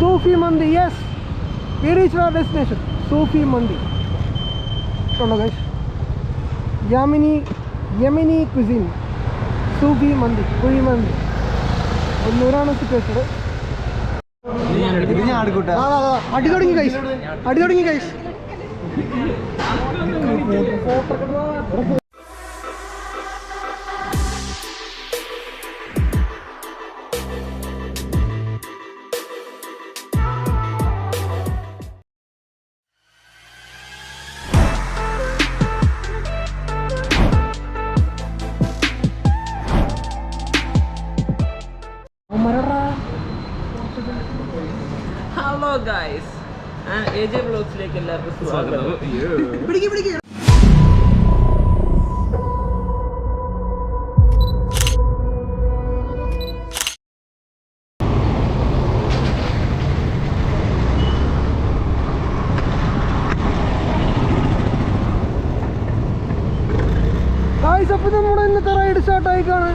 Sufi Mandi, yes. We reached our destination. Sufi Mandi. Hello guys. Yemeni cuisine. Sufi Mandi. Kuri Mandi. ഒന്നൂരാണ് situation. അടി തുടങ്ങി guys. Hello guys, AJ വ്ലോഗ്സിലേക്ക് എല്ലാവർക്കും സ്വാഗതം. Guys, അപ്പോൾ നമ്മുടെ ഇന്നത്തെ റൈഡ് സ്റ്റാർട്ടായിക്കാണ്.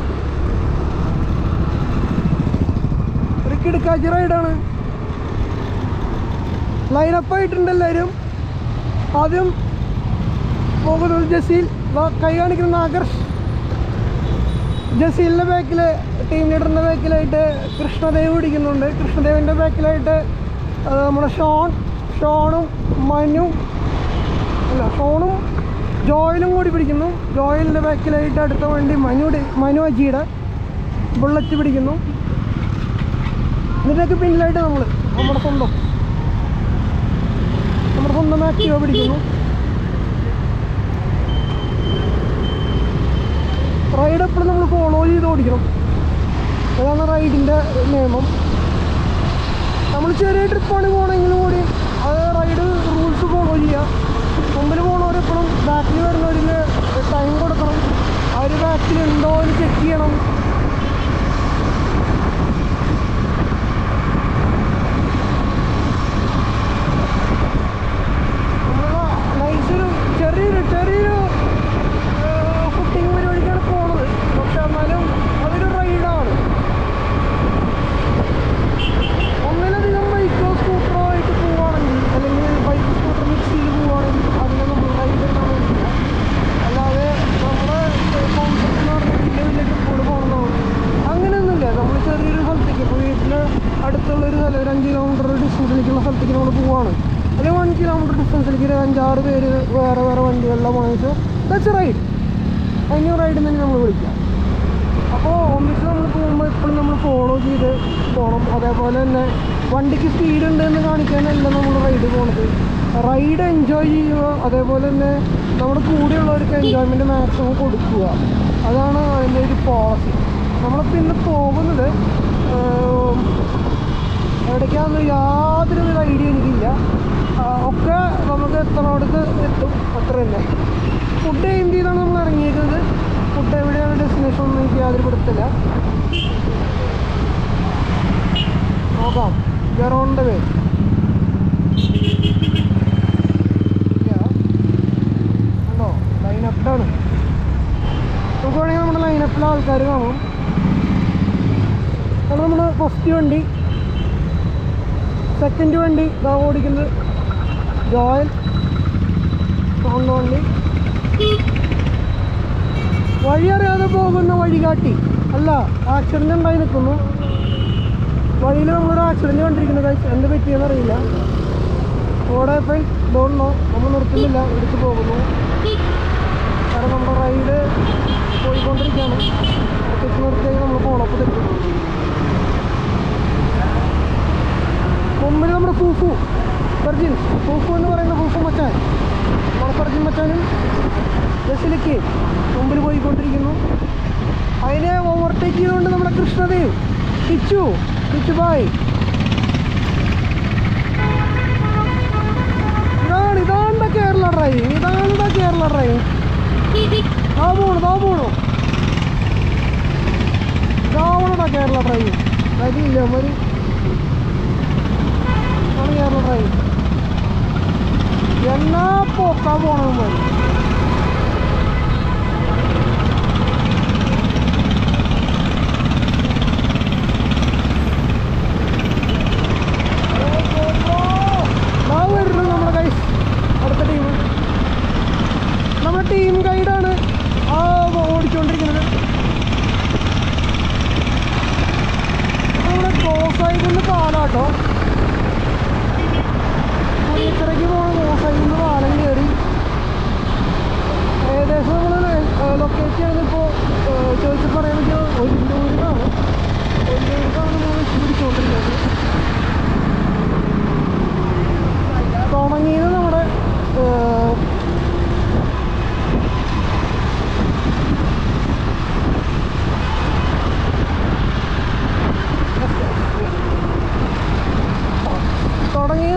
ഒരു കിടക്കാച്ചി റൈഡാണ്. ലൈനപ്പ് ആയിട്ടുണ്ട് എല്ലാവരും. ആദ്യം പോകുന്നത് ജസീൽ, കൈ കാണിക്കുന്ന ആകർഷ്. ജസീലിൻ്റെ ബാക്കിൽ, ടീം ലീഡറിൻ്റെ ബാക്കിലായിട്ട് കൃഷ്ണദേവ് പിടിക്കുന്നുണ്ട്. കൃഷ്ണദേവിൻ്റെ ബാക്കിലായിട്ട് നമ്മുടെ ഷോണും ജോയലും കൂടി പിടിക്കുന്നു. ജോയലിൻ്റെ ബാക്കിലായിട്ട് അടുത്ത വണ്ടി മനു അജിയുടെ ബുള്ളറ്റ് പിടിക്കുന്നു. ഇതിൻ്റെയൊക്കെ പിന്നിലായിട്ട് നമ്മുടെ സ്വന്തം ആക്റ്റീവ പിടിക്കുന്നു. റൈഡ് എപ്പോഴും നമ്മൾ ഫോളോ ചെയ്ത് ഓടിക്കണം. അതാണ് റൈഡിൻ്റെ നിയമം. നമ്മൾ ചെറിയ ട്രിപ്പാണ് പോകണമെങ്കിലും കൂടി അത് റൈഡ് റൂൾസ് ഫോളോ ചെയ്യുക. മുമ്പിൽ പോകണവരെപ്പോഴും ബാക്കിൽ വരുന്നവരിൽ ടൈം കൊടുക്കണം. അവർ ബാക്കിലുണ്ടോ എന്ന് ചെക്ക് ചെയ്യണം. ചെറിയൊരു ഫുട്ടിങ് പരിപാടിക്കാണ് പോണത്. പക്ഷെ എന്നാലും അതൊരു റൈഡാണ്. ഒന്നിലധികം ബൈക്കോ സ്കൂട്ടറോ ആയിട്ട് പോവുകയാണെങ്കിൽ, അല്ലെങ്കിൽ ബൈക്ക് സ്കൂട്ടർ മിക്സ് ചെയ്ത് പോവുകയാണെങ്കിൽ അതിനെ നമ്മൾ റൈഡ് എന്നാണ് വിളിക്കുക. അല്ലാതെ നമ്മുടെ കോൺസെപ്റ്റ് എന്ന് പറഞ്ഞാൽ വലിയ ട്രിപ്പുകൾ പോകണമെന്നാണ്. അങ്ങനെയൊന്നുമില്ല. നമ്മൾ ചെറിയൊരു സ്ഥലത്തേക്ക്, ഇപ്പോൾ വീട്ടിൽ അടുത്തുള്ളൊരു സ്ഥലം, ഒരു 5 കിലോമീറ്റർ ഡിസ്റ്റൻസിലേക്കുള്ള സ്ഥലത്തേക്ക് നമ്മൾ പോവുകയാണ്. അല്ലെങ്കിൽ 1 കിലോമീറ്റർ ഡിസ്റ്റൻസിലേക്ക് ഒരു 5-6 പേര് വേറെ വണ്ടികളിലാണ് പോകണമെന്ന് വെച്ചാൽ ദാറ്റ്സ് റൈഡ്. അതിന് റൈഡ് തന്നെ നമ്മൾ വിളിക്കാം. അപ്പോൾ ഒന്നിച്ച് നമ്മൾ പോകുമ്പോൾ എപ്പോഴും നമ്മൾ ഫോളോ ചെയ്ത് പോകണം. അതേപോലെ തന്നെ വണ്ടിക്ക് സ്പീഡ് ഉണ്ട് എന്ന് കാണിക്കാനല്ല നമ്മൾ റൈഡ് പോകണത്. റൈഡ് എൻജോയ് ചെയ്യുക. അതേപോലെ തന്നെ നമ്മുടെ കൂടെയുള്ളവർക്ക് എൻജോയ്മെൻറ്റ് മാക്സിമം കൊടുക്കുക. അതാണ് അതിൻ്റെ ഒരു പോളിസി. നമ്മളിപ്പോൾ ഇന്ന് പോകുന്നത് എവിടേക്കാണെന്ന് യാതൊരു ഐഡിയ എനിക്കില്ല. ഒക്കെ നമുക്ക് എത്തണോടത്ത് എത്തും, അത്ര തന്നെ. ഫുഡ് എയിം ചെയ്താണ് നമ്മൾ ഇറങ്ങിയിരിക്കുന്നത്. ഫുഡ് എവിടെയാണ് ഡെസ്റ്റിനേഷൻ ഒന്നും എനിക്ക് യാതൊരു പിടുത്തില്ല. നോക്കാം. വേറെ ഓൺ ദ വേ. ഉണ്ടോ? ലൈനപ്പിലാണ്. നമുക്ക് വേണമെങ്കിൽ നമ്മുടെ ലൈനപ്പിലെ ആൾക്കാർ കാണും. അത് നമ്മുടെ ഫസ്റ്റ് വണ്ടി. സെക്കൻഡ് വണ്ടി ഇതാ ഓടിക്കുന്നത് ജോയൽ. സൗണ്ട് വണ്ടി. വഴി അറിയാതെ പോകുന്ന വഴികാട്ടി അല്ല, ആക്സിഡൻ്റ് ഉണ്ടായി നിൽക്കുന്നു. വഴിയിൽ നമ്മളൊരു ആക്സിഡൻറ്റ് കണ്ടിരിക്കുന്നത്. എന്ത് പറ്റിയെന്ന് അറിയില്ല. ഓടെ പോയി ഡോണോ നമ്മൾ നിർത്തുന്നില്ല, എടുത്ത് പോകുന്നു. കാരണം നമ്മുടെ റൈഡ് പോയിക്കൊണ്ടിരിക്കുകയാണ്. തെറ്റ് നിർത്തിയാൽ നമ്മൾ പോണപ്പോൾ തെറ്റും. മുമ്പിൽ നമ്മുടെ ഫൂഫു എന്ന് പറയുന്ന ഫൂഫു മച്ചാൻ, നമ്മുടെ ഫർജിൻ മച്ചാനും ബസ്സിലേക്ക് മുമ്പിൽ പോയിക്കൊണ്ടിരിക്കുന്നു. അതിനെ ഓവർടേക്ക് ചെയ്തുകൊണ്ട് നമ്മുടെ കൃഷ്ണദേവ്, കിച്ചു ബായ്. ഇതാണ്ട കേരള ഡ്രൈവിങ്. ഇതാവണടാ കേരള ഡ്രൈവിങ്. അതില്ല മതി കേരള ഡ്രൈവിങ്. എന്നാ പോക്കാ പോണത് മതി. കേട്ടോ. കുളിയച്ചിറയ്ക്ക് പോകണം. സൈഡിൽ നിന്ന് പാലം കയറി ഏകദേശം നമ്മൾ ലൊക്കേറ്റ് ചെയ്യുന്നതിപ്പോൾ ചോദിച്ച് പറയാൻ പറ്റിയ ഒല്ലൂരിനാണ്. ഒല്ലൂരിനാണ് നമ്മൾ പിടിച്ചുകൊണ്ടിരിക്കുന്നത്. തുടങ്ങിയത്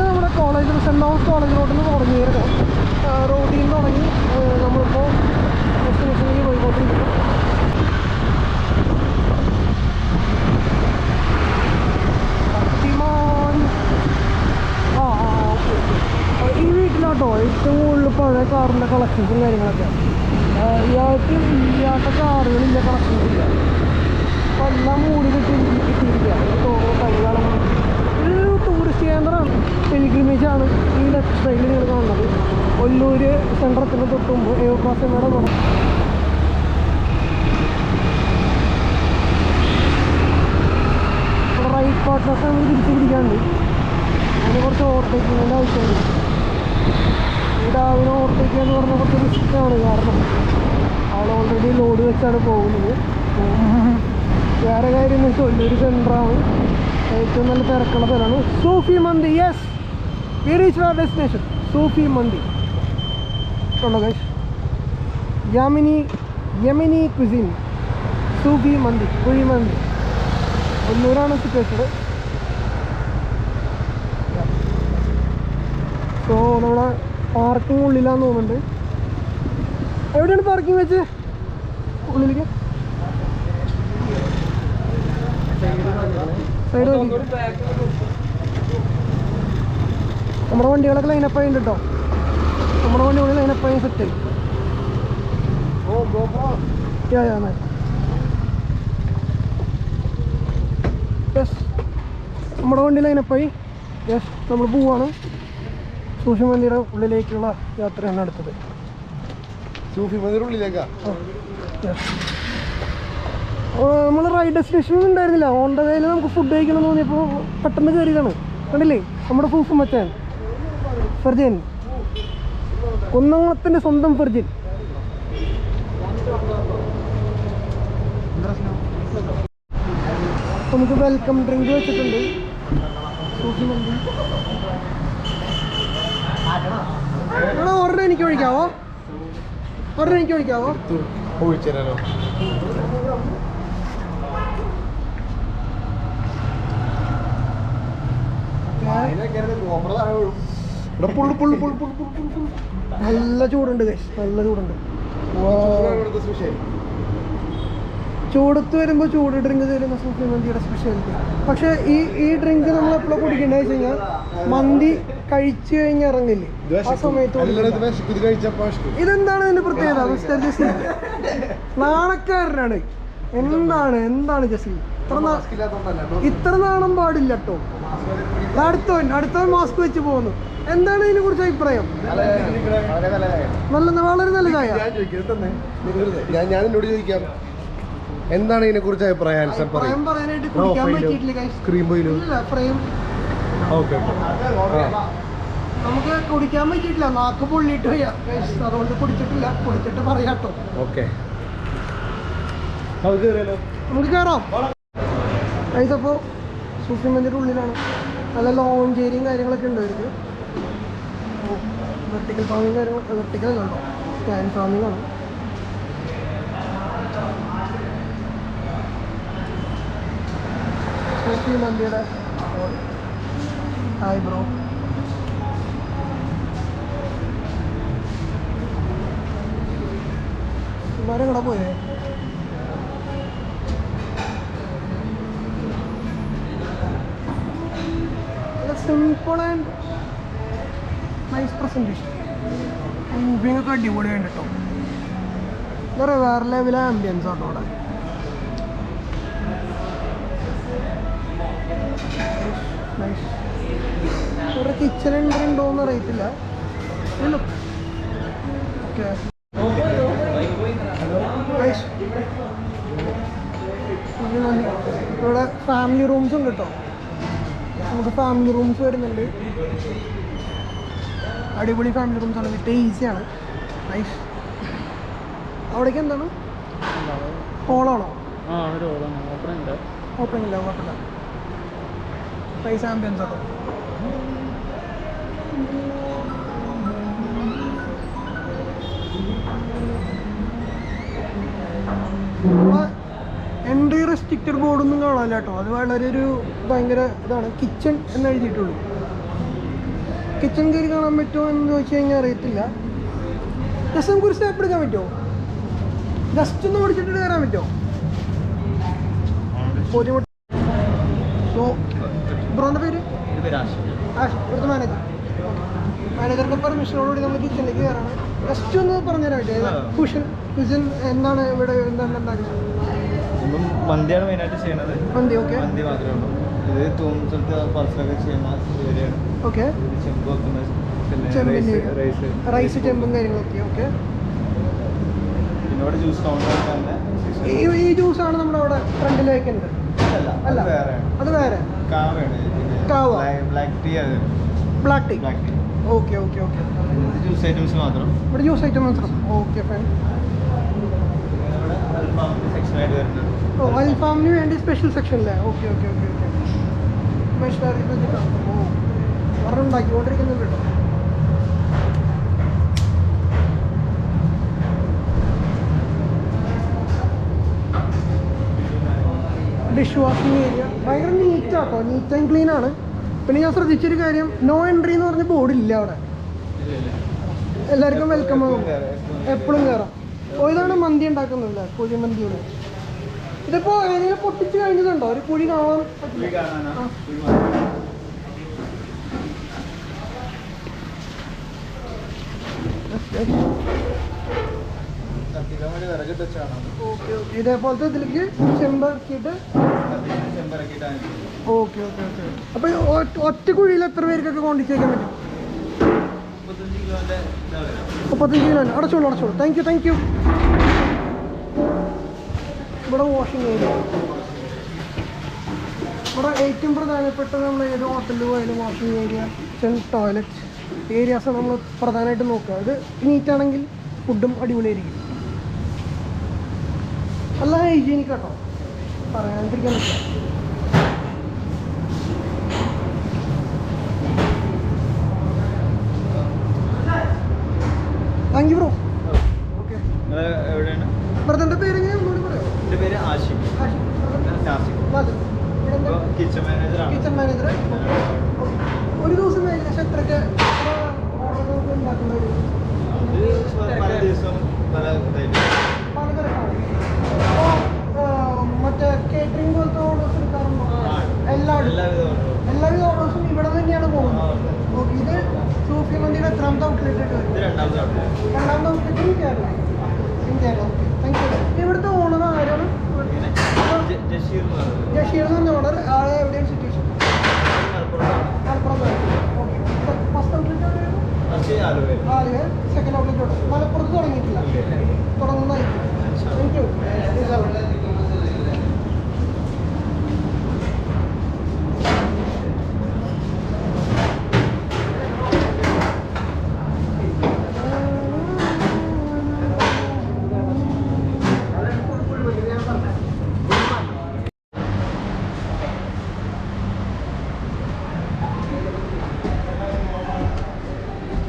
നമ്മുടെ കോളേജിൽ സെൻറ് തോമസ് കോളേജ് റോഡിൽ നിന്ന് തുടങ്ങിയിരുന്നു. റോഡിൽ നിന്ന് തുടങ്ങി നമ്മളിപ്പോൾ ഡെസ്റ്റിനേഷനിലേക്ക് പോയിക്കൊണ്ടിരിക്കുന്നു. ഈ വീട്ടിലാട്ടോ ഏറ്റവും കൂടുതൽ പഴയ കാറിൻ്റെ കളക്ഷൻസും കാര്യങ്ങളൊക്കെ. ഇയാൾക്ക് ഇല്ലാത്ത കാറുകളില്ല, കളക്ഷൻസില്ല. അപ്പോൾ എല്ലാം മൂടി കിട്ടിയിരിക്കുക. ഇതൊരു ടൂറിസ്റ്റ് കേന്ദ്രമാണ്, പിൽഗ്രിമേജാണ്. ഈ ലെഫ്റ്റ് സൈഡിൽ നിങ്ങൾ കാണുന്നത് ഒല്ലൂർ സെൻട്രത്തിന് തൊട്ടുമ്പോൾ എയർക്രാഫ്റ്റ് ഇവിടെ റൈറ്റ് പാർട്ട്നേഴ്സ് നമുക്ക് തിരിച്ചു പിടിക്കാണ്ട്. അതിന് കുറച്ച് ഓവർടേക്കിങ്ങിൻ്റെ ആവശ്യമുണ്ട്. ഈ രാവിലെ ഓവർടേക്കുക എന്ന് പറഞ്ഞാൽ കുറച്ച് റിസ്ക്കാണ്. കാരണം ആൾ ഓൾറെഡി ലോഡ് വെച്ചാണ് പോകുന്നത്. വേറെ കാര്യം എന്ന് വെച്ചാൽ ഒല്ലൂർ സെൻറ്ററാണ്, ഏറ്റവും നല്ല തിരക്കുള്ള സ്ഥലമാണ്. Sufi Mandi. Yes, we reach our destination Sufi Mandi. ഉണ്ടോ guys? Yemeni cuisine Sufi Mandi, kuzhimanthi. ഒല്ലൂരാണ് സിറ്റുവേറ്റഡ്. സോ നമ്മുടെ പാർക്കിംഗ് ഉള്ളിലാന്ന് തോന്നുന്നുണ്ട്. എവിടെയാണ് പാർക്കിംഗ് വെച്ച്? ഉള്ളിലേക്ക് സൈഡ് നമ്മുടെ വണ്ടികളൊക്കെ ലൈനപ്പായി ഉണ്ട് കേട്ടോ. നമ്മുടെ വണ്ടി കൂടി ലൈനപ്പായി സെറ്റ്. യെസ്, നമ്മുടെ വണ്ടി ലൈനപ്പായി. യെസ്, നമ്മൾ പോവാണ്. സൂഫി മന്ദിയുടെ ഉള്ളിലേക്കുള്ള യാത്രയാണ് അടുത്തത്. സൂഫി മന്ദിയുടെ ഉള്ളിലേക്കാ? നമ്മൾ റൈഡ് ഡെസ്റ്റിനേഷനൊന്നും ഉണ്ടായിരുന്നില്ല. ഓൺ ദ വേയിൽ നമുക്ക് ഫുഡ് കഴിക്കണം തോന്നിയപ്പോൾ പെട്ടെന്ന് കയറിയതാണ്. കണ്ടില്ലേ, നമ്മുടെ ഫൂഫ് മച്ചാൻ ഫെർജിൻ, കുന്നംകുളത്തിൻ്റെ സ്വന്തം ഫെർജിൻ. നമുക്ക് വെൽക്കം ഡ്രിങ്ക് വെച്ചിട്ടുണ്ട്. സൂഫി മന്തി. എടാ, ഒരെണ്ണം എനിക്ക് ഒഴിക്കാവോ? ഒരെണ്ണം എനിക്ക് ഒഴിക്കാവോ? ഒഴിച്ചാലോ? നല്ല ചൂടുണ്ട് ഗൈസ്, നല്ല ചൂടുണ്ട്. ചൂടത്ത് വരുമ്പോൾ ചൂട് ഡ്രിങ്ക് തരുന്ന സൂഫി മന്തിയുടെ സ്പെഷ്യാലിറ്റി. പക്ഷേ ഈ ഡ്രിങ്ക് നമ്മൾ എപ്പോഴും കുടിക്കേണ്ടത് വെച്ച് കഴിഞ്ഞാൽ മന്തി കഴിച്ചു കഴിഞ്ഞ് ഇറങ്ങില്ലേ ആ സമയത്ത്. ഇതെന്താണ് ഇതിന്റെ പ്രത്യേകത മിസ്റ്റർ ജസീം? നാണക്കാരനാണ്. എന്താണ് ജസീം ഇത്ര നാണം പാടില്ല കേട്ടോ. അടുത്തവൻ മാസ്ക് വെച്ച് പോകുന്നു. എന്താണ് ഇതിനെ കുറിച്ച് അഭിപ്രായം? വളരെ നല്ല ചായ. ഞാൻ എന്നോട് ചോദിക്കാം, എന്താണ് ഇതിനെ കുറിച്ച് അഭിപ്രായം? പറയാനായിട്ട് കുടിക്കാൻ പറ്റിയിട്ടില്ല. നമുക്ക് കുടിക്കാൻ പറ്റിയിട്ടില്ല, നാക്ക് പൊള്ളിയിട്ട് വയ്യ. അതുകൊണ്ട് കുടിച്ചിട്ട് പറയാട്ടോ. ഓക്കെ, നമുക്ക് കയറാം. ഇതിപ്പോൾ സൂഫി മന്ദിയുടെ ഉള്ളിലാണ്. നല്ല ലോഞ്ച് ഏരിയയും കാര്യങ്ങളൊക്കെ ഉണ്ട് അവർക്ക്. വെർട്ടിക്കൽ ഫാമിങ് കാര്യങ്ങളൊക്കെ, വെർട്ടിക്കൽ കണ്ടോ, സ്റ്റാൻഡ് ഫാമിംഗ് ആണ്. സൂഫി മന്ദിയുടെ ഹായ് ബ്രോ. ഇവരെ കൂടെ പോയേ. Simple and nice presentation. Moving ഒക്കെ അടിപൊളിയാണ് കേട്ടോ. എന്താ പറയുക, വേറെ ലെവൽ ആംബിയൻസ് ആട്ടോ അവിടെ. നൈസ്. ഒരു കിച്ചൺ ഉണ്ടോയെന്ന് അറിയത്തില്ല. Okay, nice. ഇവിടെ ഫാമിലി റൂംസ് ഉണ്ട് കേട്ടോ. നമുക്ക് ഫാമിലി റൂംസ് വരുന്നുണ്ട്. അടിപൊളി ഫാമിലി റൂംസ് ആണ്, വിത്ത് ഈസിയാണ്. നൈസ്. അവിടേക്ക് എന്താണ് ഹോളാണോ? ഓപ്പൺ ഇല്ല, കുഴപ്പമില്ല. നൈസ് ആംബിയൻസ് ഒക്കെ. എൻട്രി റെസ്ട്രിക്റ്റഡ് ബോർഡൊന്നും കാണാനില്ല കേട്ടോ. അത് വളരെ ഒരു ഭയങ്കര ഇതാണ്. കിച്ചൺ എന്ന് എഴുതിയിട്ടുള്ളൂ. കിച്ചൺ കയറി കാണാൻ പറ്റുമോ എന്ന് ചോദിച്ചു കഴിഞ്ഞാൽ അറിയത്തില്ല. ജസ്റ്റ് നമുക്കൊരു സ്റ്റെപ്പ് എടുക്കാൻ പറ്റുമോ? ജസ്റ്റ് ഒന്ന് ഓടിച്ചിട്ട് കയറാൻ പറ്റുമോ? ബുദ്ധിമുട്ട്. സോ ബ്രോന്റെ പേര്? ആഷ്. ഇവിടുത്തെ മാനേജർ. മാനേജറിൻ്റെ പെർമിഷനോടുകൂടി നമ്മൾ കിച്ചണിലേക്ക് കയറാണ്. ജസ്റ്റ് ഒന്ന് പറഞ്ഞുതരാൻ പറ്റുമോ? കുഷൻ എന്താണ് ഇവിടെ എന്താണ് ഉണ്ടാക്കുന്നത്? മന്തിയാണ് മെയിനായിട്ട് ചെയ്യുന്നത്. മന്തി. ഓക്കെ. മന്തി മാത്രമേ ഉള്ളൂ. ഇത് തൂമ്പത്ത് പാർസലൊക്കെ ചെയ്യുന്ന ഏരിയയാണ്. ഓക്കെ. ചെമ്പ് വെക്കുന്നത്, ചെമ്പിൻ്റെ റൈസ് റൈസ് ചെമ്പും കാര്യങ്ങളൊക്കെ. ഓക്കെ. പിന്നെ ഇവിടെ ജ്യൂസ് കൗണ്ടർ തന്നെ. ഈ ജ്യൂസാണ് നമ്മുടെ അവിടെ ഫ്രണ്ടിൽ വെക്കുന്നത്? അല്ല, വേറെയാണ്. അത് വേറെ കാവയാണ്. കാവ. Black tea. അത് black tea. Black tea. Okay okay okay. Juice items മാത്രം. ഇവിടെ ജ്യൂസ് ഐറ്റം മാത്രം. Okay fine. സെക്ഷനായിട്ട് വരുന്നത്. ഓ, അൽഫാമിന് വേണ്ടി സ്പെഷ്യൽ സെക്ഷനില്ലേ? Okay okay okay okay. ഓ, ഒരെണ്ണം ഉണ്ടാക്കിക്കൊണ്ടിരിക്കുന്നുണ്ട് കേട്ടോ. ഡിഷ് വാഷിംഗ് ഏരിയ ഭയങ്കര നീറ്റാട്ടോ. നീറ്റ് ആൻഡ് ക്ലീൻ ആണ്. പിന്നെ ഞാൻ ശ്രദ്ധിച്ചൊരു കാര്യം, നോ എൻട്രി എന്ന് പറഞ്ഞ ബോർഡില്ല അവിടെ. എല്ലാവർക്കും വെൽക്കം ആകും, എപ്പോഴും കയറാം. ഓ, ഇതാണ് മന്തി ഉണ്ടാക്കുന്നില്ല, കുഴിമന്തിയുടെ. ഇതിപ്പോൾ ഏതെങ്കിലും പൊട്ടിച്ച് കഴിഞ്ഞതുണ്ടോ? ഒരു കുഴി കാണാൻ പറ്റില്ല. Okay okay. ഇതേപോലത്തെ ഇതിലേക്ക് ചെമ്പാക്കിയിട്ട്. Okay okay okay. അപ്പോൾ ഒറ്റ കുഴിയിൽ എത്ര പേർക്കൊക്കെ കൊണ്ടിച്ച് വയ്ക്കാൻ പറ്റും? 35 കിലോ. അടച്ചോളൂ അടച്ചോളൂ. Thank you. ഇവിടെ വാഷിംഗ് ഏരിയ. ഇവിടെ ഏറ്റവും പ്രധാനപ്പെട്ട നമ്മൾ ഏത് ഹോട്ടലിൽ പോയാലും വാഷിംഗ് ഏരിയ, കിച്ചൺ, ടോയ്ലറ്റ് ഏരിയാസാണ് നമ്മൾ പ്രധാനമായിട്ട് നോക്കുക. ഇത് നീറ്റാണെങ്കിൽ ഫുഡും അടിപൊളിയായിരിക്കും. നല്ല ഹൈജീനിക് കേട്ടോ, പറയാണ്ടിരിക്കാൻ പറ്റില്ല. Thank you bro. ഓക്കെ. എവിടെയാണ്? ബ്രദറിൻ്റെ പേര് എങ്ങനെയാണ് ഒന്നുകൂടി പറയാമോ? എൻ്റെ പേര് ആഷിഖ്. കിച്ചൺ മാനേജറാണ്. Kitchen manager. ഒരു ദിവസം ഏകദേശം എത്രയൊക്കെ ഉണ്ടാക്കുന്ന ഒരു പല ദിവസവും പല പലതരക്കാണ്. അപ്പോൾ മറ്റേ കേറ്ററിംഗ് പോലത്തെ ഓർഡേഴ്സ് എടുക്കാറുണ്ടോ? എല്ലാവിധ ഓർഡേഴ്സും ഇവിടെ തന്നെയാണ് പോകുന്നത്. ഓക്കെ. ഇത് സൂഫി മന്തിയുടെ എത്രാമത്തെ ഔട്ട്ലെറ്റ് ആയിട്ട് വരും? രണ്ടാമത്തെ outlet in Kerala. Okay, thank U. ഇവിടുത്തെ ഓണർ ആരാണ്? ജഷീർ എന്ന് പറഞ്ഞ ഓണർ. ആളെ എവിടെയാണ് situation? Malappuram. Okay. First outlet എവിടെയാണ്? ആലുവ. സെക്കൻഡ് ഔട്ട്ലെറ്റ് ഉണ്ട്. മലപ്പുറത്ത് തുടങ്ങിയിട്ടില്ല, തുടങ്ങുന്നതായിരിക്കും. Thank you.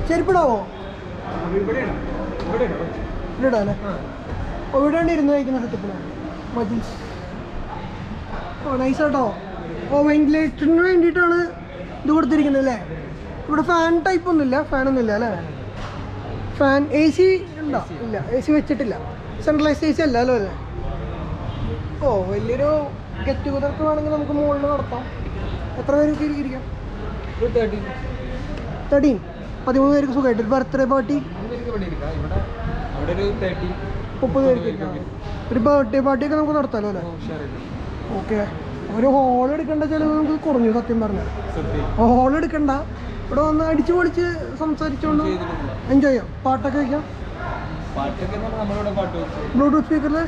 ചെരുപ്പിടാവോ? ഇവിടെ ഇടാല്ലേ? എവിടെയാണ് ഇരുന്ന് കഴിക്കുന്ന സെറ്റപ്പിലാണ് മജിൽസ്. ഓ, നൈസാട്ടോ. ഓ, വെന്റിലേറ്ററിന് വേണ്ടിയിട്ടാണ് ഇത് കൊടുത്തിരിക്കുന്നത് അല്ലേ? ഇവിടെ ഫാൻ ടൈപ്പ് ഒന്നുമില്ല, ഫാനൊന്നുമില്ല അല്ലേ? ഫാൻ എ സി ഉണ്ടോ? ഇല്ല, എ സി വെച്ചിട്ടില്ല. സെൻട്രലൈസ്ഡ് എ സി അല്ലല്ലോ അല്ലേ? ഓ, വലിയൊരു ഗെറ്റ് ടുഗദർക്ക് വേണമെങ്കിൽ നമുക്ക് മുകളിൽ നടത്താം. എത്ര പേർക്ക് ഇരിക്കാം? 13 പേർക്ക് സുഖമായിട്ട്. ബർത്ത്ഡേ പാർട്ടി 30 പേർക്ക് ഇരിക്കാം. ഒരു ബർത്ത്ഡേ പാർട്ടിയൊക്കെ നമുക്ക് നടത്താമല്ലോ അല്ലേ? ഓക്കെ. ഒരു ഹോൾ എടുക്കേണ്ട ചിലവ് നമുക്ക് കുറഞ്ഞു സത്യം പറഞ്ഞാൽ. ഹോൾ എടുക്കണ്ട, ഇവിടെ വന്ന് അടിച്ചു പൊളിച്ച് സംസാരിച്ചുകൊണ്ട് എൻജോയ് ചെയ്യാം. പാട്ടൊക്കെ വയ്ക്കാം. ബ്ലൂടൂത്ത് സ്പീക്കറിൽ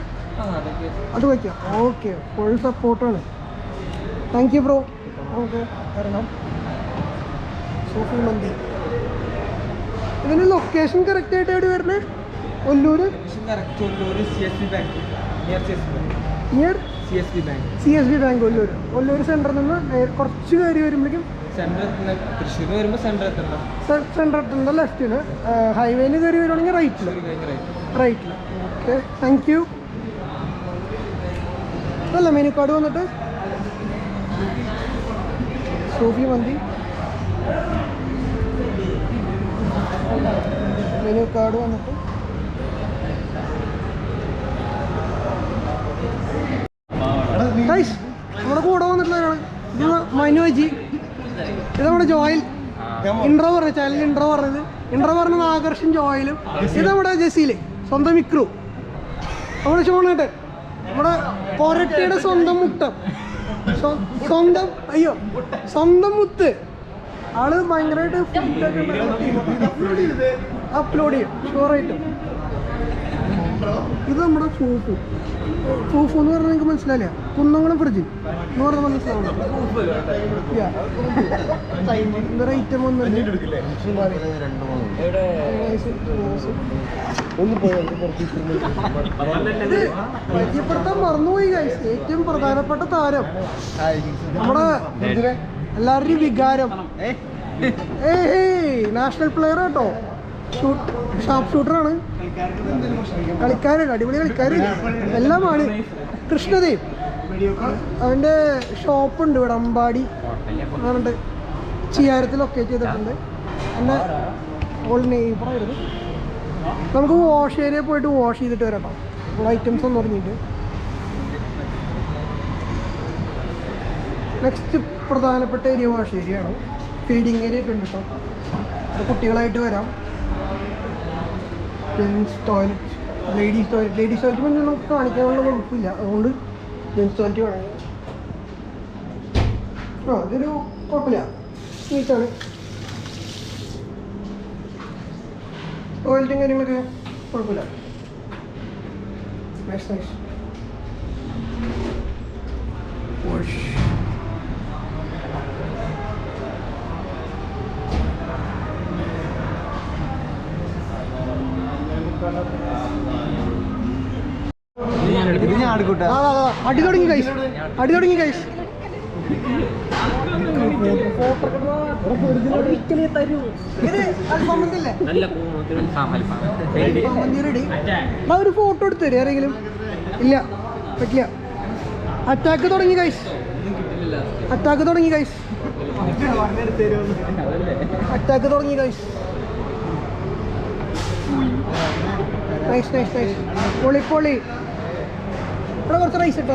അത് വയ്ക്കാം. ഓക്കെ, ഫുൾ സപ്പോർട്ടാണ്. Thank you bro. നമുക്ക് ഇറങ്ങാം. സൂഫി മന്തി. ഇതിൻ്റെ ലൊക്കേഷൻ കറക്റ്റായിട്ട് എവിടെ വരുന്നത്? Ollur near CSB bank Ollur സെൻറ്ററിൽ നിന്ന് കുറച്ച് കയറി വരുമ്പോഴേക്കും തൃശ്ശൂർ വരുമ്പോൾ സെൻറ്റർ എത്തുന്ന ലെഫ്റ്റിന്, ഹൈവേയിൽ കയറി വരുവാണെങ്കിൽ റൈറ്റിൽ. Okay, thank you. അതല്ല മെനു കാർഡ് വന്നിട്ട് സൂഫി മന്തി മെനു കാർഡ് വന്നിട്ട് നമ്മുടെ കൂടെ വന്നിട്ടുള്ളതാണ്. ഇത് മനുജി, ഇത് നമ്മുടെ ജോയൽ. ഇൻട്രോ പറഞ്ഞ ചാനൽ ഇൻട്രോ പറഞ്ഞത് ആകർഷൻ ജോയലും. ഇത് നമ്മുടെ ജസീല്, സ്വന്തം മിക്രു. നമ്മുടെ ഷോണേട്ടൻ, നമ്മുടെ കൊരട്ടിയുടെ സ്വന്തം മുട്ടം, സ്വന്തം മുത്ത്. ആള് ഭയങ്കരമായിട്ട് അപ്ലോഡ് ചെയ്യും ഷുവറായിട്ടും. ഇത് നമ്മുടെ ഫൂഫു എന്ന് പറഞ്ഞാൽ നിങ്ങൾക്ക് മനസ്സിലായില്ല, കുന്നംകുളം ഫ്രിഡ്ജിൽ എന്ന് പറഞ്ഞാൽ മനസ്സിലാവില്ല. എന്താ ഐറ്റം ഒന്നും പരിചയപ്പെടുത്താൻ മറന്നുപോയി ഗൈസ്. ഏറ്റവും പ്രധാനപ്പെട്ട താരം, നമ്മുടെ എല്ലാവരുടെയും വികാരം, നാഷണൽ പ്ലെയർ കേട്ടോ, ഷാർപ്പ് ഷൂട്ടറാണ്, കളിക്കാരൻ, അടിപൊളി കളിക്കാരൻ എല്ലാമാണ്. കൃഷ്ണദേവ്, അവൻ്റെ ഷോപ്പുണ്ട് ഇവിടെ അമ്പാടി അതുകൊണ്ട് ചിയാരത്തിൽ ലൊക്കേറ്റ് ചെയ്തിട്ടുണ്ട്. എൻ്റെ ഓൾഡ് നെയ്ബറായിരുന്നു. നമുക്ക് വാഷ് ഏരിയ പോയിട്ട് വാഷ് ചെയ്തിട്ട് വരാം കേട്ടോ, ഐറ്റംസ് ഒന്ന് പറഞ്ഞിട്ട്. നെക്സ്റ്റ് പ്രധാനപ്പെട്ട ഏരിയ വാഷ് ഏരിയ ആണ്. ഫീഡിങ് ഏരിയ ഒക്കെ ഉണ്ട് കേട്ടോ, കുട്ടികളായിട്ട് വരാം. ജെൻസ് ടോയ്ലറ്റ്, ലേഡീസ് ടോയ്ലറ്റ് പിന്നെ നമുക്ക് കാണിക്കാനുള്ള കുഴപ്പമില്ല, അതുകൊണ്ട് ജെൻസ് ടോയ്ലറ്റ് വേണം. ഇതൊരു കുഴപ്പമില്ല, നീറ്റാണ്. ടോയ്ലറ്റും കാര്യങ്ങളൊക്കെ കുഴപ്പമില്ല. നൈസ്. വാഷ് അടി തുടങ്ങി കൈസ്. ഒരു ഫോട്ടോ എടുത്ത് തരും ആരെങ്കിലും? ഇല്ല, പറ്റില്ല. അറ്റാക്ക് തുടങ്ങി കൈസ്. നൈസ്. പൊളി. ഇവിടെ കുറച്ച് റൈസ് ഇട്ടോ.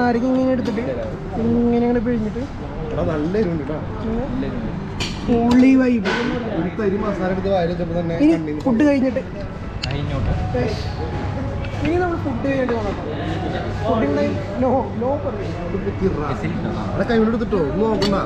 ആരെങ്കിലും ഇങ്ങനെ എടുത്തിട്ട് ഇങ്ങനെ പിഴിഞ്ഞിട്ട് പൊളി വൈബ്. ഇനി ഫുഡ് കഴിഞ്ഞിട്ട് ഇനി നമ്മൾ ഫുഡ് കഴിഞ്ഞിട്ട് വന്നോ. കൈവിടെടുത്തിട്ടോ ഒന്നും നോക്കണ്ട.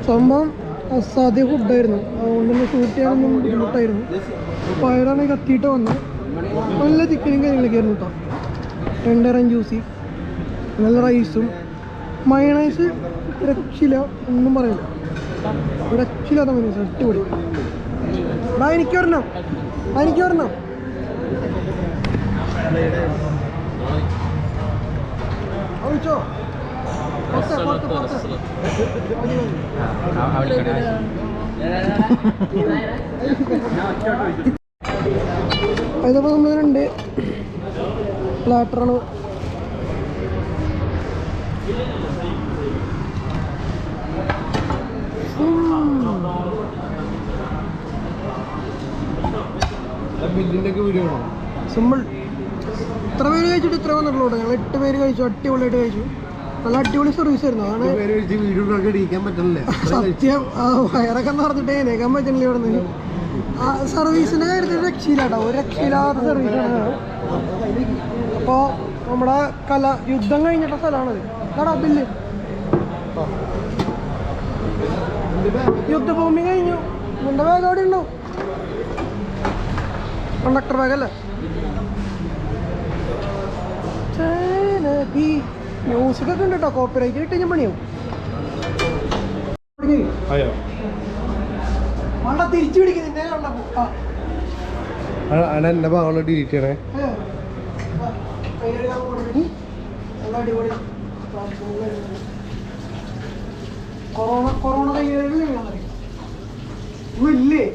സംഭവം അസാധ്യ ഫുഡായിരുന്നു, അതുകൊണ്ട് തന്നെ ഷൂട്ട് ചെയ്യാനൊന്നും ബുദ്ധിമുട്ടായിരുന്നു. പയറാണ് കത്തിയിട്ട് വന്നത്. നല്ല ചിക്കനും കാര്യങ്ങളൊക്കെ ആയിരുന്നു കേട്ടോ. ടെൻഡറും ജ്യൂസി, നല്ല റൈസും മയണൈസ് രക്ഷയില്ല, ഒന്നും പറയില്ല. രക്ഷയില്ലാത്ത മയണൈസ് അടിപൊളി. എനിക്ക് വരണം. വിളിച്ചോ? അതിപ്പോൾ നമ്മൾ 2 പ്ലാറ്ററാണ്. സിമ്പിൾ. ഇത്ര പേര് കഴിച്ചിട്ട് ഇത്ര വന്നിട്ടുള്ളൂ. ഞങ്ങൾ 8 പേര് കഴിച്ചു, അടിപൊളിയായിട്ട് കഴിച്ചു. നല്ല അടിപൊളി സർവീസ് ആയിരുന്നു. അതാണ് വീഡിയോ ഇടിക്കാൻ പറ്റില്ലേ? സത്യം. വയറൊക്കെ നിറഞ്ഞിട്ട് എഴുന്നേക്കാൻ പറ്റുന്നില്ല ഇവിടെ നിന്ന്. ആ സർവീസിൻ്റെ കാര്യത്തിൽ രക്ഷയില്ലാട്ടോ, ഒരു രക്ഷയില്ലാത്ത സർവീസാണ്. അപ്പോൾ നമ്മുടെ യുദ്ധം കഴിഞ്ഞിട്ട സ്ഥലമാണത്. അതാടാ ബില്ല്. യുദ്ധഭൂമി കഴിഞ്ഞു. നിന്റെ ബാഗ് അവിടെ ഉണ്ടോ? കണ്ടക്ടർ ബാഗല്ലേ? മ്യൂസിക് ഒക്കെ ഉണ്ട് കേട്ടോ. കോപ്പിറൈറ്റ് കിട്ടി ഞാൻ പണിയാവും. വേണ്ട തിരിച്ചു പിടിക്കുന്നിന്റെ എന്റെ ഭാഗം ഡിലീറ്റ് ചെയ്യണേ. അടിപൊളി കൊറോണ ഇല്ലേ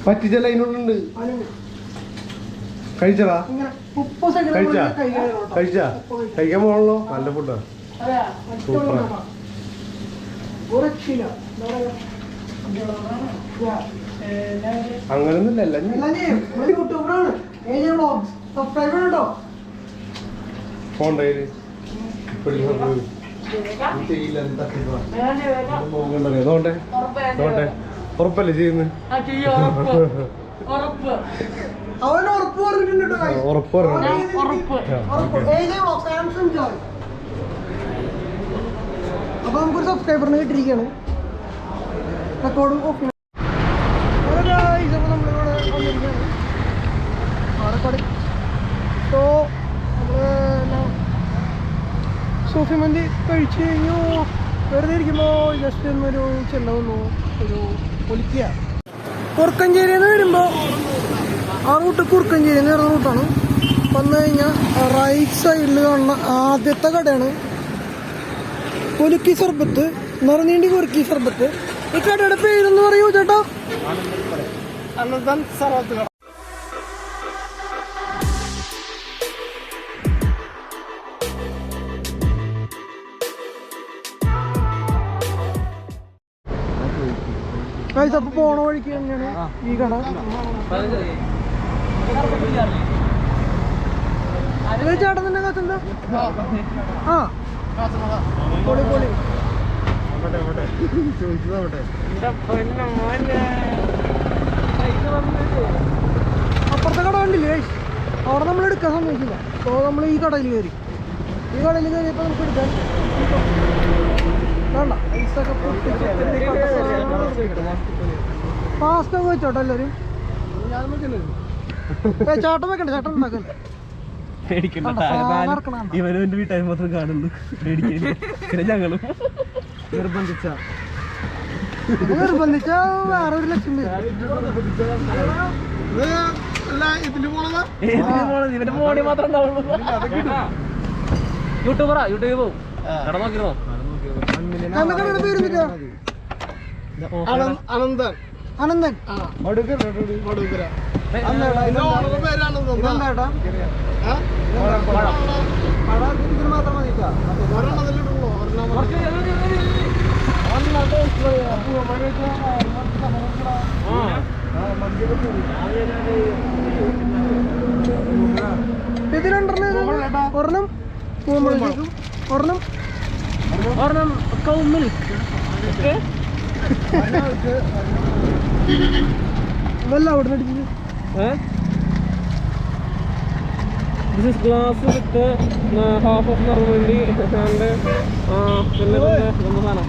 പറ്റിച്ചല്ല അതിനുള്ളുണ്ട്. കഴിച്ചടാ? കഴിച്ചാ? കഴിക്കാൻ പോകണല്ലോ. നല്ല ഫുഡാ. അങ്ങനൊന്നുമില്ല. ഫോണ്ടയില് ഉറപ്പല്ലേ ചെയ്യുന്നത്? അവൻ ഉറപ്പ് പറഞ്ഞിട്ടുണ്ട്. ഉറപ്പ് അപ്പൊ നമുക്കൊരു സബ്സ്ക്രൈബറിന് കിട്ടിയിരിക്കുകയാണ്. റെക്കോർഡും ഓഫ്. നമ്മളിവിടെ വന്നിരിക്കുകയാണ് പാലക്കാട്. സോ നമ്മള് സൂഫി മന്തി കഴിച്ചു കഴിഞ്ഞു. വെറുതെ ഇരിക്കുമ്പോൾ ജസ്റ്റ് ഒന്നൊരു ചെല്ലവന്നു ഒരു പൊലിക്കുക. കുറുക്കഞ്ചേരിയിൽ നിന്ന് വരുമ്പോൾ ആ റൂട്ട് കുറുക്കഞ്ചേരി എന്ന് പറയുന്ന റൂട്ടാണ്. വന്നു കഴിഞ്ഞാൽ റൈറ്റ് സൈഡിൽ കാണുന്ന ആദ്യത്തെ കടയാണ് കുലുക്കി സർബത്ത്, നിറനീണ്ടി കുറുക്കി സർബത്ത്. ഈ കടയുടെ പേരെന്ന് പറയൂ ചേട്ടാ? അനന്തൻ സർബത്ത് കട. അപ്പൊ പോണ വഴിക്ക് തന്നെയാണ് ഈ കട. ചേട്ടൻ തന്നെ കത്തെന്താ? ആ പൊളി പൊളി. അപ്പുറത്തെ കട കണ്ടില്ലേ? അവിടെ നമ്മൾ എടുക്കാൻ സമ്മതിക്കില്ല. സോ നമ്മൾ ഈ കടയിൽ കയറി. ഈ കടയിൽ കയറിയപ്പോൾ നമുക്ക് എടുക്കാൻ വേണ്ട. ഐസൊക്കെ പാസ്ത വെച്ചോട്ടോ എല്ലാവരും. ചേട്ടൻ വെക്കണ്ട, ചേട്ടൻ ഉണ്ടാക്കല്ലേ? ഇവനും വീട്ടുകാർ മാത്രം കാണുന്നു. ഞങ്ങളും നിർബന്ധിച്ച വേറെ ഒരു ലക്ഷ്യം ഇവന്റെ മോണി മാത്രം ഉണ്ടാവുള്ളൂ. യൂട്യൂബ് പോവും. കട നോക്കിയിരുന്നോ? പേര് അനന്തൻ. അനന്തൻ മാത്രം മതിക്കാ. ഇത് രണ്ടെണ്ണം ഒരെണ്ണം ഒരെണ്ണം ഒരെണ്ണം കൗ മിൽക്ക്. ഇതല്ല അവിടെ അടിച്ചത്. This is glass with half of Narmandi and പിന്നെ സാധനം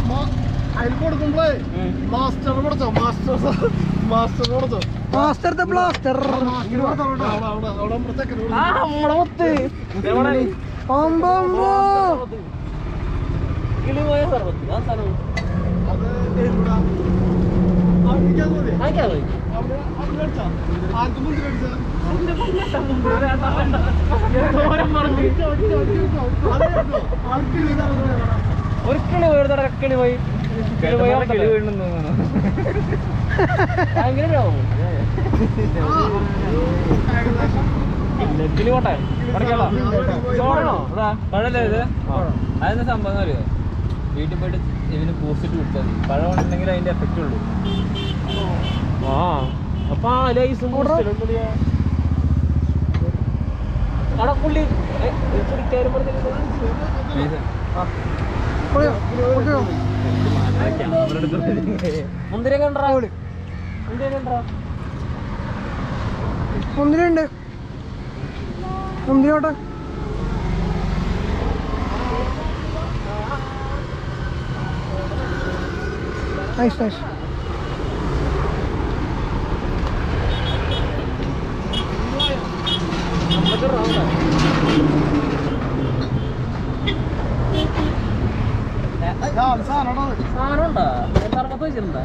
അതിൽ കൊടുക്കുമ്പോഴേ മാസ്റ്റർ കൊടുത്തോ? Master the blaster. കിളിപോയ സർവത്ത് ആ സാധനം ഒരു കിളി പോയി കിളി പോയി കിളി വീഴുന്നു കിളി പോട്ടെ പഴല്ലേ ഇത്? അതെന്താ സംഭവം അറിയോ? വീട്ടിൽ പോയിട്ട് ഇതിന് ബൂസ്റ്റിട്ട് കുടിച്ചാൽ മതി. പഴം ഉണ്ടെങ്കിൽ അതിന്റെ എഫക്റ്റ് ഉള്ളൂ. ആ അപ്പൊ അവിടെ പുള്ളി പിടിക്കാരും മുന്തിരി കണ്ടാ മുന്തിരിയുണ്ട് മുന്തിരിയോട്ടെ നൈസ് നൈസ് സാധനമുണ്ടോ തറപ്പത്ത് വെച്ചിട്ടുണ്ടോ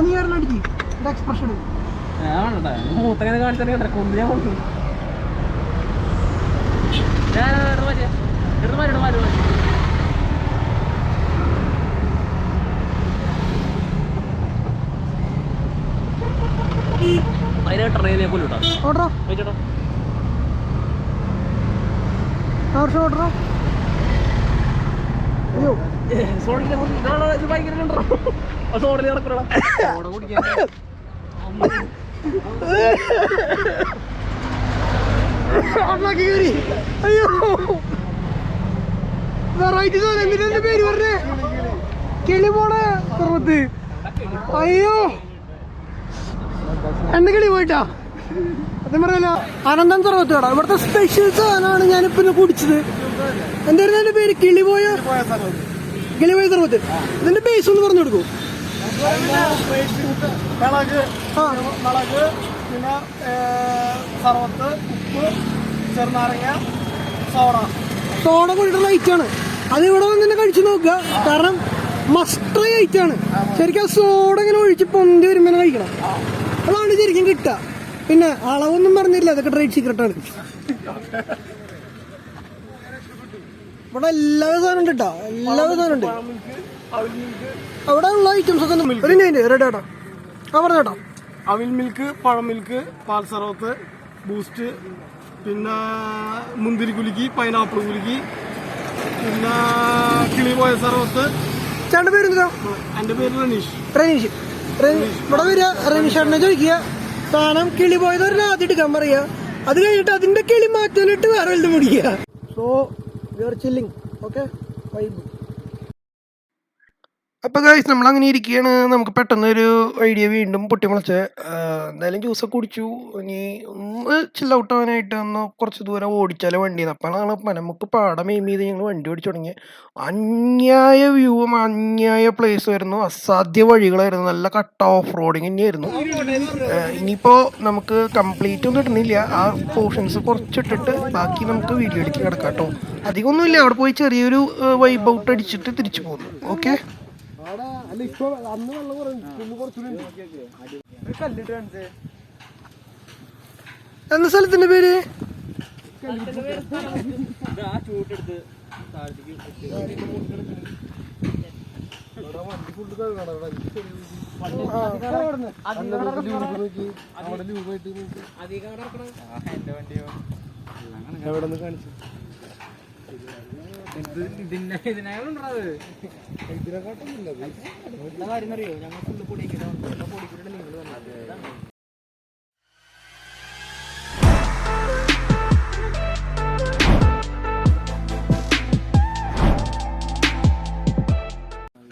നീ അടിക്കി എക്സ്പ്രഷൻ മൂത്തങ്ങനെ കാണിച്ചാൽ കൊണ്ടു ഞാൻ കൊടുത്തു അതിനായിട്ട് ട്രെയിനെ കൊല്ലൂട്ടോ ഓർഡറോ വെച്ചോട്ടോ ഓർഡറോ അയ്യോ ഇത് ഭയങ്കര കണ്ടോ സോഡിൽ നടക്കണോ അയ്യോ വെറൈറ്റി എന്തിന്റെ പേര് പറഞ്ഞേ കിളി പോണേ സർവത്ത് അയ്യോ എന്റെ കിളി പോയിട്ടാ സത്യം പറയല്ലോ അനന്തം സർവത്ത് കേട്ടോ ഇവിടുത്തെ സ്പെഷ്യൽ സാധനമാണ് ഞാനിപ്പോ കുടിച്ചത്. എന്തായിരുന്നു എന്റെ പേര്? കിളിപോയ സർവത്ത്. ഇതിന്റെ ബേസ് ഒന്ന് പറഞ്ഞു കൊടുക്കൂ. മുളക് പിന്നെ സർവത്ത്, ഉപ്പ്, ചെറുനാരങ്ങ, സോഡ കൂടിയിട്ടുള്ള ഐറ്റാണ്. അത് ഇവിടെ വന്ന് തന്നെ കഴിച്ചു നോക്കുക. കാരണം മസ്റ്ററി ഐറ്റാണ്. ശരിക്കും ആ സോഡ ഇങ്ങനെ ഒഴിച്ച് പൊന്തി വരുമ്പോൾ കഴിക്കണം. അതാണ് ശരിക്കും കിട്ടുക. പിന്നെ അളവൊന്നും പറഞ്ഞില്ല, അതൊക്കെ ട്രേഡ് സീക്രട്ടാണ്. ഇവിടെ എല്ലാ സാധനം ഉണ്ട് കേട്ടോ, എല്ലാ സാധനം ഉണ്ട്. അവിടെ ഉള്ള ഐറ്റംസ് ഒക്കെ റെഡി ആട്ടോ. ആ പറഞ്ഞോട്ടോ. അവിൽ മിൽക്ക്, പഴം മിൽക്ക്, പാൽ സർവത്ത്, ബൂസ്റ്റ്, പിന്നെ മുന്തിരി കുലുക്കി, പൈനാപ്പിൾ കുലുക്കി, പിന്നെ കിളിപോയ സർവത്ത്. ചേട്ടൻ്റെ പേര് എന്താ? എൻ്റെ പേര് റനീഷ്. ഇവിടെ വരിക, റനീഷേട്ടനെ ചോദിക്കുക. സാധനം കിളി പോയത് ഒരു ആദ്യം എടുക്കാൻ പറയുക. അത് കഴിഞ്ഞിട്ട് അതിന്റെ കിളി മാറ്റാനിട്ട് വേറെ വലുതും പിടിക്കുക. So we are chilling. Okay vibe. അപ്പോൾ ഗൈസ് നമ്മൾ അങ്ങനെ ഇരിക്കുകയാണ്. നമുക്ക് പെട്ടെന്ന് ഒരു ഐഡിയ വീണ്ടും പൊട്ടിമുളച്ച്. എന്തായാലും ജ്യൂസൊക്കെ കുടിച്ചു. ഇനി ഒന്ന് ചില്ല ഔട്ട് ആവാനായിട്ട് ഒന്ന് കുറച്ച് ദൂരം ഓടിച്ചാലേ വണ്ടിയിൽ. അപ്പോഴാണ് നമുക്ക് പാടം എയിം ചെയ്ത് ഞങ്ങൾ വണ്ടി ഓടിച്ചു തുടങ്ങി. അന്യായ വ്യൂവും അന്യായ പ്ലേസ് ആയിരുന്നു, അസാധ്യ വഴികളായിരുന്നു, നല്ല കട്ട ഓഫ് റോഡിങ് തന്നെയായിരുന്നു. ഇനിയിപ്പോൾ നമുക്ക് കംപ്ലീറ്റ് ഒന്നും ഇടുന്നില്ല, ആ പോർഷൻസ് കുറച്ചിട്ടിട്ട് ബാക്കി നമുക്ക് വീഡിയോയിലേക്ക് കിടക്കാം കേട്ടോ. അധികമൊന്നുമില്ല, അവിടെ പോയി ചെറിയൊരു വൈബ് ഔട്ട് അടിച്ചിട്ട് തിരിച്ചു പോകുന്നു. ഓക്കെ. എന്ന സ്ഥലത്തിന്റെ പേര്?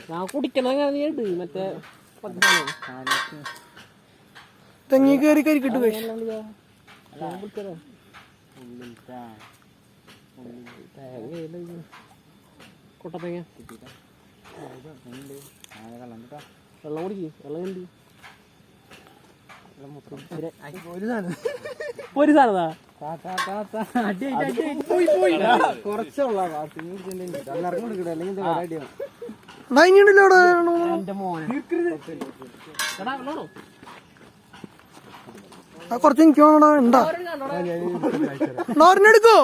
ഞാൻ കുടിക്കണത് മറ്റേ തെങ്ങി കയറി കരിക്കിട്ട് കൊട്ടത്തേങ്ങ വെള്ളം കുടിക്ക്. വെള്ളം കണ്ടി ഒരു സാധനതാ കുറച്ചുള്ള കുറച്ച് എനിക്ക് വേണോ ഉണ്ടോ? നോറിനെടുക്കോ?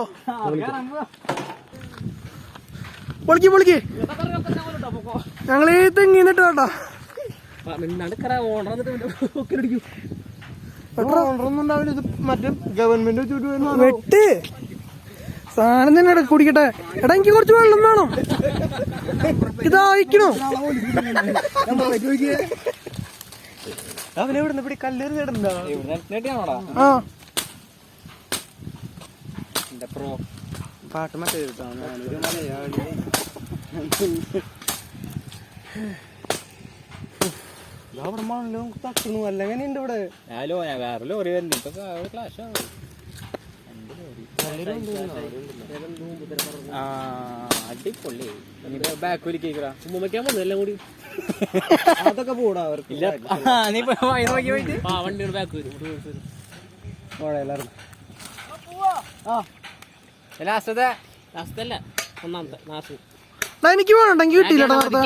പൊളിക്ക് ഞങ്ങളീ തെങ്ങിന്നിട്ട് കേട്ടോ. ഓർഡറൊന്നും ഉണ്ടാവില്ല. ഇത് മറ്റേ ഗവൺമെന്റ് വെട്ട് സാധനം തന്നെ കുടിക്കട്ടെ. എടാ എനിക്ക് കുറച്ച് വെള്ളം വേണം. ഇതായിക്കണോ? അവനെവിടെ ഇവിടെ കല്ലേറ് നേടുന്നുണ്ടോ? ആ പാട്ട് മറ്റേ അവിടെ മണല്ലോ തക്കണു. അല്ലെങ്കിൽ ഉണ്ട് ഇവിടെ വേറെ ലോറി വരുന്നുണ്ട്. ക്ലാഷ് അടിപൊളി. ബാക്ക് വലിക്കാ ഉമ്മയ്ക്കാൻ വന്നു എല്ലാം കൂടി. അതൊക്കെ പോടാ അവർക്ക്. വണ്ടിയുടെ ബാക്ക് വരും. ലാസ്റ്റല്ല ഒന്നാമത്തെ എനിക്ക് വേണ്ട. എനിക്ക് കിട്ടിയില്ല നേരത്തെ.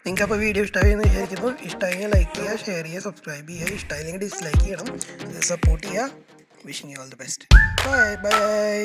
നിങ്ങൾക്ക് അപ്പോൾ വീഡിയോ ഇഷ്ടമായി എന്ന് വിചാരിക്കുന്നു. ഇഷ്ടമായി ലൈക്ക് ചെയ്യുക, ഷെയർ ചെയ്യുക, സബ്സ്ക്രൈബ് ചെയ്യുക. ഇഷ്ടമായില്ലെങ്കിൽ ഡിസ്ലൈക്ക് ചെയ്യണം. സപ്പോർട്ട് ചെയ്യുക. Wishing you all the best. Bye bye.